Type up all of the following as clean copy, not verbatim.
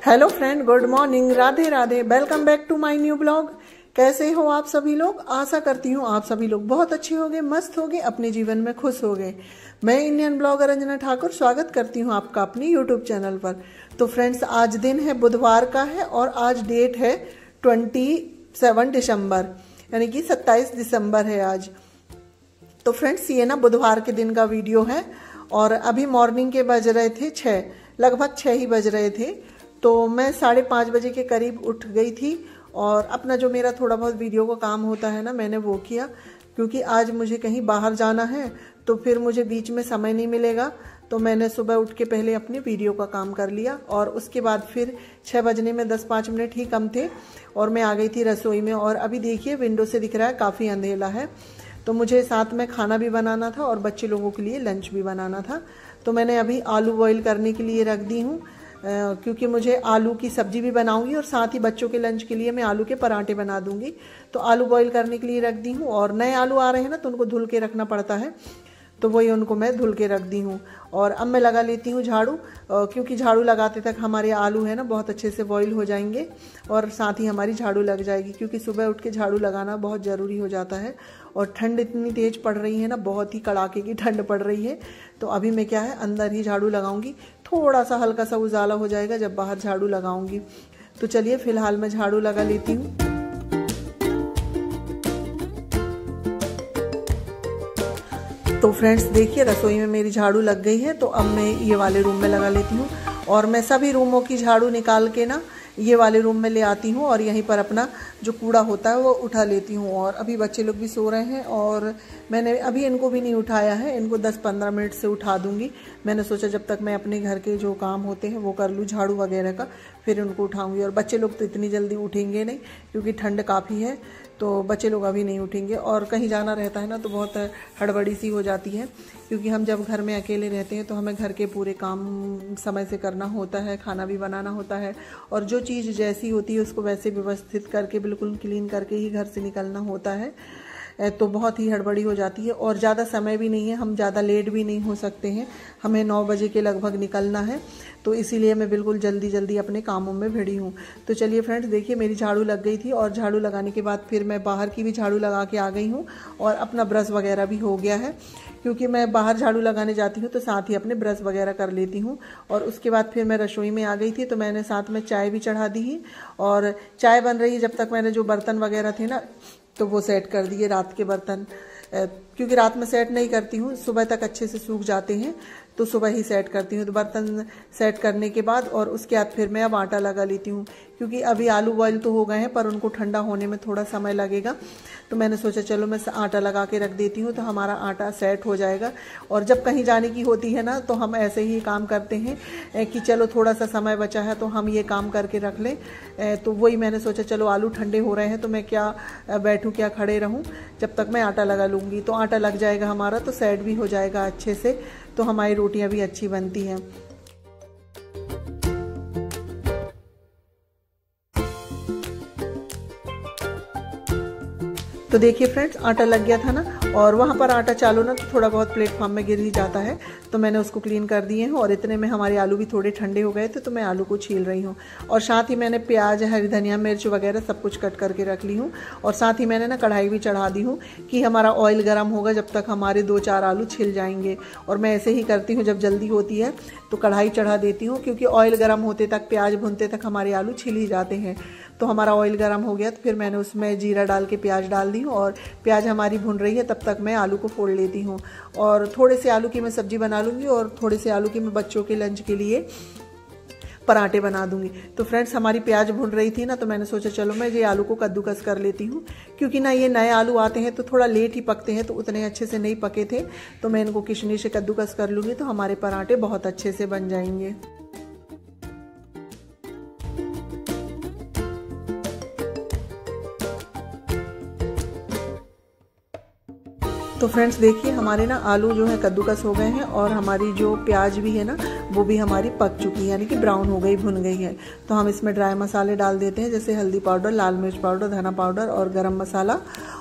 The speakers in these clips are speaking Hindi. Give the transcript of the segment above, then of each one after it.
Hello friend, good morning, Radhe Radhe. Welcome back to my new blog. कैसे हो आप सभी लोग? आशा करती हूँ आप सभी लोग बहुत अच्छे होंगे, मस्त होंगे, अपने जीवन में खुश होंगे। मैं इंडियन ब्लॉगर अंजना ठाकुर स्वागत करती हूँ आपका अपनी यूट्यूब चैनल पर। तो फ्रेंड्स, आज दिन है बुधवार का है और आज डेट है 27 दिसंबर, यानी कि 27 दिसंबर है आज। तो फ्रेंड्स, ये ना बुधवार के दिन का वीडियो है और अभी मॉर्निंग के बज रहे थे 6, लगभग 6 ही बज रहे थे। तो मैं 5:30 बजे के करीब उठ गई थी और अपना जो मेरा थोड़ा बहुत वीडियो का काम होता है ना, मैंने वो किया, क्योंकि आज मुझे कहीं बाहर जाना है तो फिर मुझे बीच में समय नहीं मिलेगा। तो मैंने सुबह उठ के पहले अपने वीडियो का काम कर लिया और उसके बाद फिर 6 बजने में 10-5 मिनट ही कम थे और मैं आ गई थी रसोई में। और अभी देखिए विंडो से दिख रहा है काफ़ी अंधेरा है, तो मुझे साथ में खाना भी बनाना था और बच्चे लोगों के लिए लंच भी बनाना था। तो मैंने अभी आलू बॉईल करने के लिए रख दी हूँ, क्योंकि मुझे आलू की सब्जी भी बनाऊंगी और साथ ही बच्चों के लंच के लिए मैं आलू के पराठे बना दूंगी। तो आलू बॉईल करने के लिए रख दी हूँ और नए आलू आ रहे हैं ना, तो उनको धुल के रखना पड़ता है, तो वही उनको मैं धुल के रख दी हूँ। और अब मैं लगा लेती हूँ झाड़ू, क्योंकि झाड़ू लगाते तक हमारे आलू है ना बहुत अच्छे से बॉईल हो जाएंगे और साथ ही हमारी झाड़ू लग जाएगी, क्योंकि सुबह उठ के झाड़ू लगाना बहुत ज़रूरी हो जाता है। और ठंड इतनी तेज़ पड़ रही है ना, बहुत ही कड़ाके की ठंड पड़ रही है। तो अभी मैं क्या है अंदर ही झाड़ू लगाऊंगी, थोड़ा सा हल्का सा उजाला हो जाएगा जब बाहर झाड़ू लगाऊंगी। तो चलिए फिलहाल मैं झाड़ू लगा लेती हूँ। तो फ्रेंड्स देखिए, रसोई में मेरी झाड़ू लग गई है। तो अब मैं ये वाले रूम में लगा लेती हूँ और मैं सभी रूमों की झाड़ू निकाल के ना ये वाले रूम में ले आती हूँ और यहीं पर अपना जो कूड़ा होता है वो उठा लेती हूँ। और अभी बच्चे लोग भी सो रहे हैं और मैंने अभी इनको भी नहीं उठाया है, इनको 10-15 मिनट से उठा दूँगी। मैंने सोचा जब तक मैं अपने घर के जो काम होते हैं वो कर लूँ, झाड़ू वगैरह का, फिर उनको उठाऊँगी। और बच्चे लोग तो इतनी जल्दी उठेंगे नहीं, क्योंकि ठंड काफ़ी है, तो बच्चे लोग अभी नहीं उठेंगे। और कहीं जाना रहता है ना तो बहुत हड़बड़ी सी हो जाती है, क्योंकि हम जब घर में अकेले रहते हैं तो हमें घर के पूरे काम समय से करना होता है, खाना भी बनाना होता है और जो चीज़ जैसी होती है उसको वैसे व्यवस्थित करके बिल्कुल क्लीन करके ही घर से निकलना होता है। तो बहुत ही हड़बड़ी हो जाती है और ज़्यादा समय भी नहीं है, हम ज़्यादा लेट भी नहीं हो सकते हैं, हमें 9 बजे के लगभग निकलना है। तो इसीलिए मैं बिल्कुल जल्दी जल्दी अपने कामों में भिड़ी हूँ। तो चलिए फ्रेंड्स देखिए, मेरी झाड़ू लग गई थी और झाड़ू लगाने के बाद फिर मैं बाहर की भी झाड़ू लगा के आ गई हूँ और अपना ब्रश वगैरह भी हो गया है, क्योंकि मैं बाहर झाड़ू लगाने जाती हूँ तो साथ ही अपने ब्रश वगैरह कर लेती हूँ। और उसके बाद फिर मैं रसोई में आ गई थी, तो मैंने साथ में चाय भी चढ़ा दी ही और चाय बन रही है जब तक मैंने जो बर्तन वगैरह थे ना तो वो सेट कर दिए, रात के बर्तन, क्योंकि रात में सेट नहीं करती हूँ, सुबह तक अच्छे से सूख जाते हैं तो सुबह ही सेट करती हूँ। तो बर्तन सेट करने के बाद और उसके बाद फिर मैं अब आटा लगा लेती हूँ, क्योंकि अभी आलू बॉईल तो हो गए हैं पर उनको ठंडा होने में थोड़ा समय लगेगा। तो मैंने सोचा चलो मैं आटा लगा के रख देती हूँ, तो हमारा आटा सेट हो जाएगा। और जब कहीं जाने की होती है ना तो हम ऐसे ही काम करते हैं कि चलो थोड़ा सा समय बचा है तो हम ये काम करके रख लें। तो वही मैंने सोचा चलो आलू ठंडे हो रहे हैं तो मैं क्या बैठूँ, क्या खड़े रहूँ, जब तक मैं आटा लगा लूँगी। तो आटा लग जाएगा हमारा तो सेट भी हो जाएगा अच्छे से, तो हमारी रोटियां भी अच्छी बनती हैं। तो देखिए फ्रेंड्स, आटा लग गया था ना, और वहाँ पर आटा चालू ना तो थोड़ा बहुत प्लेटफॉर्म में गिर ही जाता है, तो मैंने उसको क्लीन कर दिए हैं। और इतने में हमारे आलू भी थोड़े ठंडे हो गए थे, तो मैं आलू को छील रही हूँ और साथ ही मैंने प्याज, हरी धनिया, मिर्च वगैरह सब कुछ कट करके रख ली हूँ। और साथ ही मैंने ना कढ़ाई भी चढ़ा दी हूँ कि हमारा ऑयल गर्म होगा जब तक हमारे 2-4 आलू छिल जाएंगे। और मैं ऐसे ही करती हूँ, जब जल्दी होती है तो कढ़ाई चढ़ा देती हूँ, क्योंकि ऑयल गर्म होते तक, प्याज भुनते तक हमारे आलू छिल ही जाते हैं। तो हमारा ऑयल गर्म हो गया तो फिर मैंने उसमें जीरा डाल के प्याज डाल दी हूँ और प्याज हमारी भुन रही है तब तक मैं आलू को फोड़ लेती हूँ। और थोड़े से आलू की मैं सब्जी बना लूँगी और थोड़े से आलू की मैं बच्चों के लंच के लिए पराठे बना दूंगी। तो फ्रेंड्स, हमारी प्याज भुन रही थी ना, तो मैंने सोचा चलो मैं ये आलू को कद्दूकस कर लेती हूँ, क्योंकि ना ये नए आलू आते हैं तो थोड़ा लेट ही पकते हैं, तो उतने अच्छे से नहीं पके थे। तो मैं इनको किशनी से कद्दूकस कर लूँगी तो हमारे पराठे बहुत अच्छे से बन जाएंगे। तो फ्रेंड्स देखिए, हमारे ना आलू जो है कद्दूकस हो गए हैं और हमारी जो प्याज भी है ना वो भी हमारी पक चुकी है, यानी कि ब्राउन हो गई, भुन गई है। तो हम इसमें ड्राई मसाले डाल देते हैं, जैसे हल्दी पाउडर, लाल मिर्च पाउडर, धना पाउडर और गरम मसाला।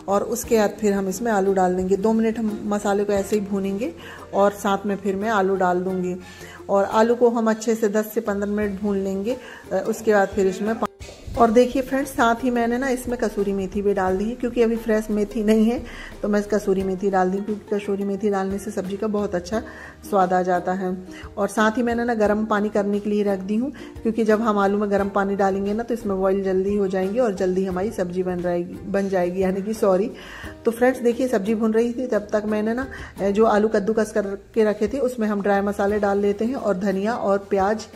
और उसके बाद फिर हम इसमें आलू डाल देंगे। 2 मिनट हम मसाले को ऐसे ही भूनेंगे और साथ में फिर मैं आलू डाल दूँगी और आलू को हम अच्छे से 10 से 15 मिनट भून लेंगे। उसके बाद फिर इसमें और देखिए फ्रेंड्स, साथ ही मैंने ना इसमें कसूरी मेथी भी डाल दी है, क्योंकि अभी फ्रेश मेथी नहीं है तो मैं कसूरी मेथी डाल दी, क्योंकि कसूरी मेथी डालने से सब्जी का बहुत अच्छा स्वाद आ जाता है। और साथ ही मैंने ना गर्म पानी करने के लिए रख दी हूँ, क्योंकि जब हम आलू में गर्म पानी डालेंगे ना तो इसमें बॉईल जल्दी हो जाएंगे और जल्दी हमारी सब्जी बन जाएगी, यानी कि सॉरी। तो फ्रेंड्स देखिए, सब्जी भुन रही थी तब तक मैंने ना जो आलू कद्दूकस करके रखे थे उसमें हम ड्राई मसाले डाल लेते हैं और धनिया और प्याज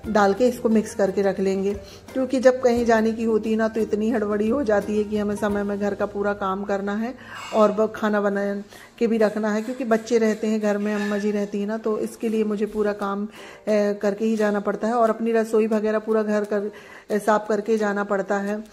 डाल के इसको मिक्स करके रख लेंगे, क्योंकि जब कहीं जाने की होती है ना तो इतनी हड़बड़ी हो जाती है कि हमें समय में घर का पूरा काम करना है और खाना बना के भी रखना है, क्योंकि बच्चे रहते हैं घर में, अम्मा जी रहती है ना, तो इसके लिए मुझे पूरा काम करके ही जाना पड़ता है और अपनी रसोई वगैरह पूरा घर साफ करके जाना पड़ता है।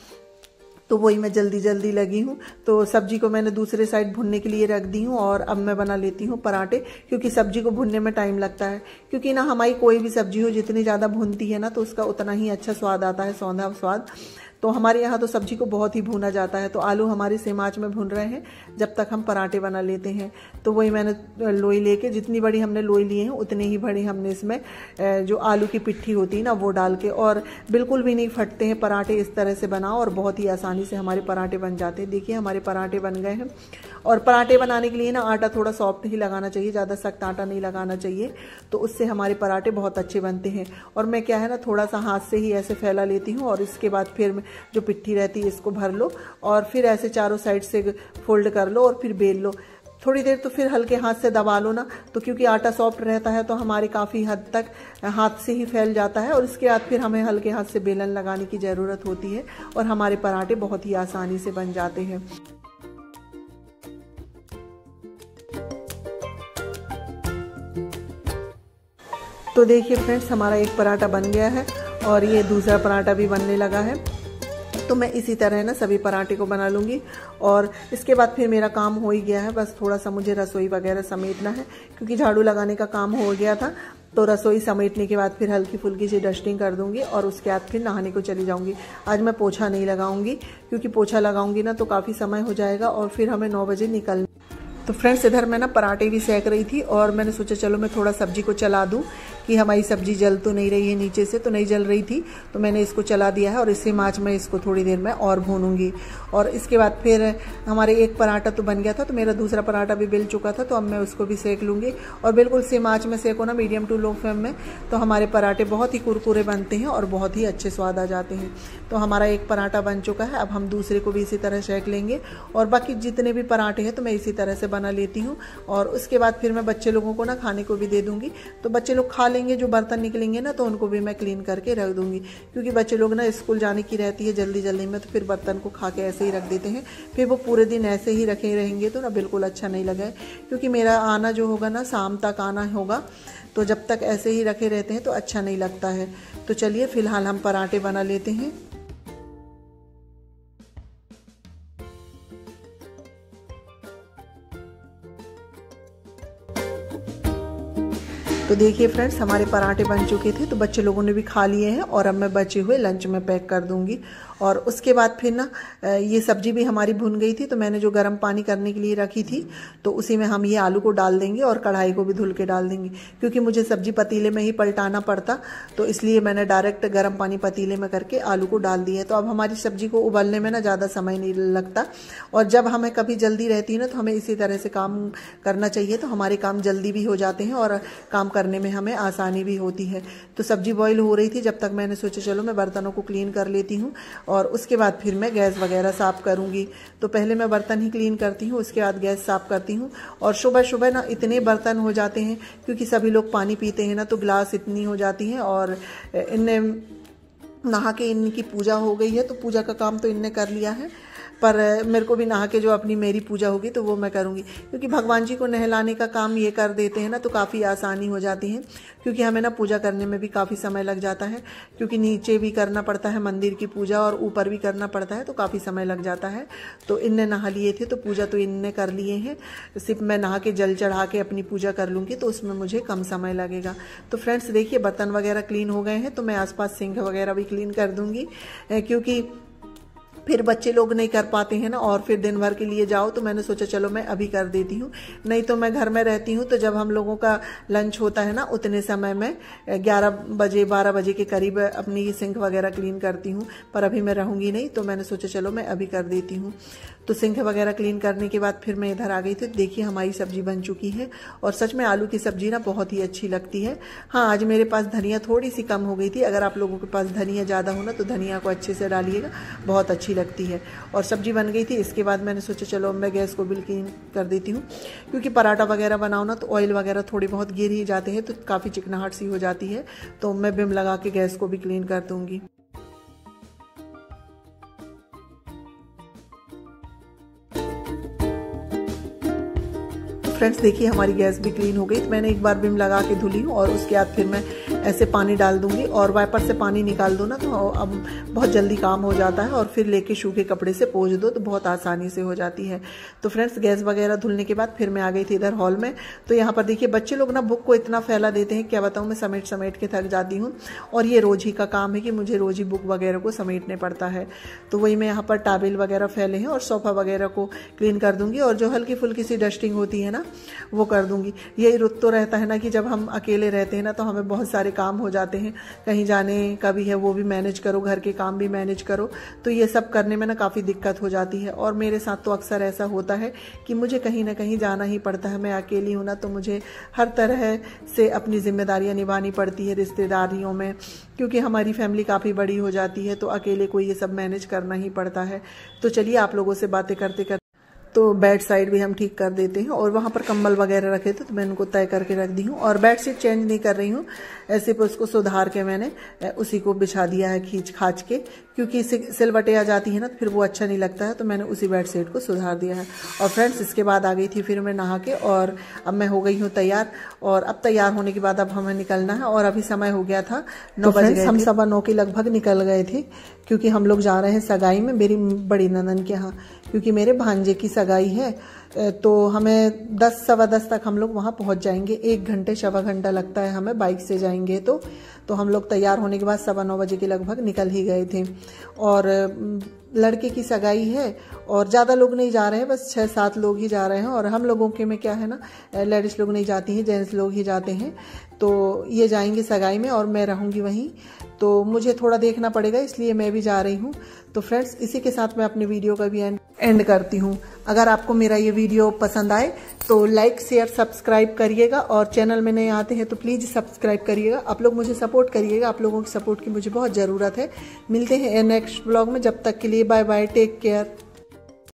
तो वही मैं जल्दी जल्दी लगी हूँ। तो सब्जी को मैंने दूसरे साइड भुनने के लिए रख दी हूँ और अब मैं बना लेती हूँ पराठे, क्योंकि सब्जी को भुनने में टाइम लगता है। क्योंकि ना हमारी कोई भी सब्जी हो जितनी ज़्यादा भुनती है ना तो उसका उतना ही अच्छा स्वाद आता है, सौंधा स्वाद। तो हमारे यहाँ तो सब्जी को बहुत ही भुना जाता है। तो आलू हमारे सेम आंच में भुन रहे हैं जब तक हम पराठे बना लेते हैं। तो वही मैंने लोई लेके, जितनी बड़ी हमने लोई लिए हैं उतने ही बड़ी हमने इसमें जो आलू की पिट्ठी होती है ना वो डाल के, और बिल्कुल भी नहीं फटते हैं पराठे, इस तरह से बनाओ और बहुत ही आसानी से हमारे पराठे बन जाते हैं। देखिए हमारे पराठे बन गए हैं। और पराठे बनाने के लिए ना आटा थोड़ा सॉफ्ट ही लगाना चाहिए, ज़्यादा सख्त आटा नहीं लगाना चाहिए, तो उससे हमारे पराठे बहुत अच्छे बनते हैं। और मैं क्या है ना थोड़ा सा हाथ से ही ऐसे फैला लेती हूँ और इसके बाद फिर जो पिट्ठी रहती है इसको भर लो और फिर ऐसे चारों साइड से फोल्ड कर लो और फिर बेल लो। थोड़ी देर तो फिर हल्के हाथ से दबा लो ना, तो क्योंकि आटा सॉफ्ट रहता है तो हमारे काफ़ी हद तक हाथ से ही फैल जाता है और इसके बाद फिर हमें हल्के हाथ से बेलन लगाने की ज़रूरत होती है और हमारे पराठे बहुत ही आसानी से बन जाते हैं। तो देखिए फ्रेंड्स, हमारा एक पराठा बन गया है और ये दूसरा पराठा भी बनने लगा है। तो मैं इसी तरह ना सभी पराठे को बना लूँगी और इसके बाद फिर मेरा काम हो ही गया है। बस थोड़ा सा मुझे रसोई वगैरह समेटना है, क्योंकि झाड़ू लगाने का काम हो गया था। तो रसोई समेटने के बाद फिर हल्की फुल्की सी डस्टिंग कर दूंगी और उसके बाद फिर नहाने को चली जाऊंगी। आज मैं पोछा नहीं लगाऊंगी, क्योंकि पोछा लगाऊंगी ना तो काफ़ी समय हो जाएगा और फिर हमें 9 बजे निकलना। तो फ्रेंड्स, इधर मैं ना पराठे भी सेक रही थी और मैंने सोचा चलो मैं थोड़ा सब्जी को चला दूं कि हमारी सब्जी जल तो नहीं रही है, नीचे से तो नहीं जल रही थी, तो मैंने इसको चला दिया है और इसी आंच में इसको थोड़ी देर में और भूनूंगी। और इसके बाद फिर हमारे एक पराठा तो बन गया था, तो मेरा दूसरा पराठा भी बेल चुका था, तो अब मैं उसको भी सेक लूँगी। और बिल्कुल सेम आंच में सेको ना, मीडियम टू लो फ्लेम में, तो हमारे पराठे बहुत ही कुरकुरे बनते हैं और बहुत ही अच्छे स्वाद आ जाते हैं। तो हमारा एक पराठा बन चुका है, अब हम दूसरे को भी इसी तरह सेक लेंगे और बाकी जितने भी पराठे हैं तो मैं इसी तरह से बना लेती हूँ। और उसके बाद फिर मैं बच्चे लोगों को ना खाने को भी दे दूँगी, तो बच्चे लोग खा लेंगे। जो बर्तन निकलेंगे ना तो उनको भी मैं क्लीन करके रख दूँगी, क्योंकि बच्चे लोग ना स्कूल जाने की रहती है जल्दी जल्दी में, तो फिर बर्तन को खा के ऐसे ही रख देते हैं, फिर वो पूरे दिन ऐसे ही रखे रहेंगे तो ना बिल्कुल अच्छा नहीं लगे। क्योंकि मेरा आना जो होगा ना शाम तक आना होगा, तो जब तक ऐसे ही रखे रहते हैं तो अच्छा नहीं लगता है। तो चलिए फिलहाल हम पराठे बना लेते हैं। तो देखिए फ्रेंड्स, हमारे पराठे बन चुके थे, तो बच्चे लोगों ने भी खा लिए हैं और अब मैं बचे हुए लंच में पैक कर दूंगी। और उसके बाद फिर ना ये सब्जी भी हमारी भुन गई थी, तो मैंने जो गर्म पानी करने के लिए रखी थी तो उसी में हम ये आलू को डाल देंगे और कढ़ाई को भी धुल के डाल देंगे, क्योंकि मुझे सब्जी पतीले में ही पलटाना पड़ता, तो इसलिए मैंने डायरेक्ट गर्म पानी पतीले में करके आलू को डाल दिया है। तो अब हमारी सब्जी को उबलने में ना ज़्यादा समय नहीं लगता, और जब हमें कभी जल्दी रहती है ना तो हमें इसी तरह से काम करना चाहिए, तो हमारे काम जल्दी भी हो जाते हैं और काम करने में हमें आसानी भी होती है। तो सब्जी बॉईल हो रही थी जब तक मैंने सोचा चलो मैं बर्तनों को क्लीन कर लेती हूँ और उसके बाद फिर मैं गैस वगैरह साफ़ करूँगी। तो पहले मैं बर्तन ही क्लीन करती हूँ, उसके बाद गैस साफ़ करती हूँ। और सुबह सुबह ना इतने बर्तन हो जाते हैं, क्योंकि सभी लोग पानी पीते हैं ना, तो गिलास इतनी हो जाती हैं। और इनने नहा के इनकी पूजा हो गई है, तो पूजा का काम तो इनने कर लिया है, पर मेरे को भी नहा के जो अपनी मेरी पूजा होगी तो वो मैं करूँगी, क्योंकि भगवान जी को नहलाने का काम ये कर देते हैं ना तो काफ़ी आसानी हो जाती है। क्योंकि हमें ना पूजा करने में भी काफ़ी समय लग जाता है, क्योंकि नीचे भी करना पड़ता है मंदिर की पूजा और ऊपर भी करना पड़ता है, तो काफ़ी समय लग जाता है। तो इनने नहा लिए थे तो पूजा तो इनने कर लिए हैं, सिर्फ मैं नहा के जल चढ़ा के अपनी पूजा कर लूँगी, तो उसमें मुझे कम समय लगेगा। तो फ्रेंड्स देखिए, बर्तन वगैरह क्लीन हो गए हैं, तो मैं आसपास सिंक वगैरह भी क्लीन कर दूँगी, क्योंकि फिर बच्चे लोग नहीं कर पाते हैं ना, और फिर दिन भर के लिए जाओ, तो मैंने सोचा चलो मैं अभी कर देती हूँ। नहीं तो मैं घर में रहती हूँ तो जब हम लोगों का लंच होता है ना उतने समय में 11 बजे 12 बजे के करीब अपनी सिंक वगैरह क्लीन करती हूँ, पर अभी मैं रहूँगी नहीं तो मैंने सोचा चलो मैं अभी कर देती हूँ। तो सिंक वगैरह क्लीन करने के बाद फिर मैं इधर आ गई थी। देखिए हमारी सब्जी बन चुकी है, और सच में आलू की सब्जी ना बहुत ही अच्छी लगती है। हाँ, आज मेरे पास धनिया थोड़ी सी कम हो गई थी, अगर आप लोगों के पास धनिया ज़्यादा हो ना तो धनिया को अच्छे से डालिएगा, बहुत अच्छी लगती है। और सब्जी बन गई थी। इसके बाद मैंने सोचा चलो मैं गैस को भी क्लीन कर देती हूँ, क्योंकि पराठा वगैरह बनाओ ना तो ऑयल वगैरह थोड़ी बहुत गिर ही जाते हैं, तो काफ़ी चिकनाहट सी हो जाती है। तो मैं विम लगा के गैस को भी क्लीन कर दूँगी। फ्रेंड्स देखिए हमारी गैस भी क्लीन हो गई। तो मैंने एक बार विम लगा के धुली हूँ, और उसके बाद फिर मैं ऐसे पानी डाल दूंगी, और वाइपर से पानी निकाल दो ना तो अब बहुत जल्दी काम हो जाता है, और फिर लेके सूखे कपड़े से पोंछ दो तो बहुत आसानी से हो जाती है। तो फ्रेंड्स गैस वगैरह धुलने के बाद फिर मैं आ गई थी इधर हॉल में। तो यहाँ पर देखिए बच्चे लोग ना बुक को इतना फैला देते हैं, क्या बताऊँ, मैं समेट समेट के थक जाती हूँ, और ये रोज ही का काम है कि मुझे रोज ही बुक वगैरह को समेटने पड़ता है। तो वही मैं यहाँ पर टॉवेल वगैरह फैले हैं और सोफा वगैरह को क्लीन कर दूंगी, और जो हल्की फुल्की सी डस्टिंग होती है ना वो कर दूंगी। यही रुत तो रहता है ना कि जब हम अकेले रहते हैं ना तो हमें बहुत सारे काम हो जाते हैं, कहीं जाने का भी है वो भी मैनेज करो, घर के काम भी मैनेज करो, तो ये सब करने में ना काफ़ी दिक्कत हो जाती है। और मेरे साथ तो अक्सर ऐसा होता है कि मुझे कहीं ना कहीं जाना ही पड़ता है। मैं अकेली हूँ ना तो मुझे हर तरह से अपनी जिम्मेदारियाँ निभानी पड़ती है रिश्तेदारियों में, क्योंकि हमारी फैमिली काफ़ी बड़ी हो जाती है, तो अकेले को ये सब मैनेज करना ही पड़ता है। तो चलिए आप लोगों से बातें करते करते तो बेड साइड भी हम ठीक कर देते हैं, और वहाँ पर कंबल वगैरह रखे थे तो मैं उनको तय करके रख दी हूँ, और बेड शीट चेंज नहीं कर रही हूँ, ऐसे पर उसको सुधार के मैंने उसी को बिछा दिया है खींच खाच के, क्योंकि सिलवटें आ जाती है ना तो फिर वो अच्छा नहीं लगता है, तो मैंने उसी बेड शीट को सुधार दिया है। और फ्रेंड्स इसके बाद आ गई थी फिर मैं नहा के, और अब मैं हो गई हूँ तैयार, और अब तैयार होने के बाद अब हमें निकलना है, और अभी समय हो गया था 9 बजे। हम 9:15 के लगभग निकल गए थे, क्योंकि हम लोग जा रहे हैं सगाई में मेरी बड़ी ननन के यहाँ, क्योंकि मेरे भांजे की सगाई है। तो हमें 10 सवा 10 तक हम लोग वहाँ पहुँच जाएंगे, 1 घंटे सवा घंटा लगता है हमें बाइक से जाएंगे। तो हम लोग तैयार होने के बाद 9:15 बजे के लगभग निकल ही गए थे। और लड़के की सगाई है, और ज़्यादा लोग नहीं जा रहे हैं, बस 6-7 लोग ही जा रहे हैं, और हम लोगों के में क्या है ना, लेडीज़ लोग नहीं जाती हैं, जेंट्स लोग ही जाते हैं। तो ये जाएंगे सगाई में और मैं रहूँगी वहीं, तो मुझे थोड़ा देखना पड़ेगा, इसलिए मैं भी जा रही हूँ। तो फ्रेंड्स इसी के साथ मैं अपने वीडियो का भी एंड करती हूँ। अगर आपको मेरा ये वीडियो पसंद आए तो लाइक शेयर सब्सक्राइब करिएगा, और चैनल में नए आते हैं तो प्लीज़ सब्सक्राइब करिएगा। आप लोग मुझे सपोर्ट करिएगा, आप लोगों की सपोर्ट की मुझे बहुत ज़रूरत है। मिलते हैं नेक्स्ट ब्लॉग में, जब तक के लिए बाय बाय, टेक केयर।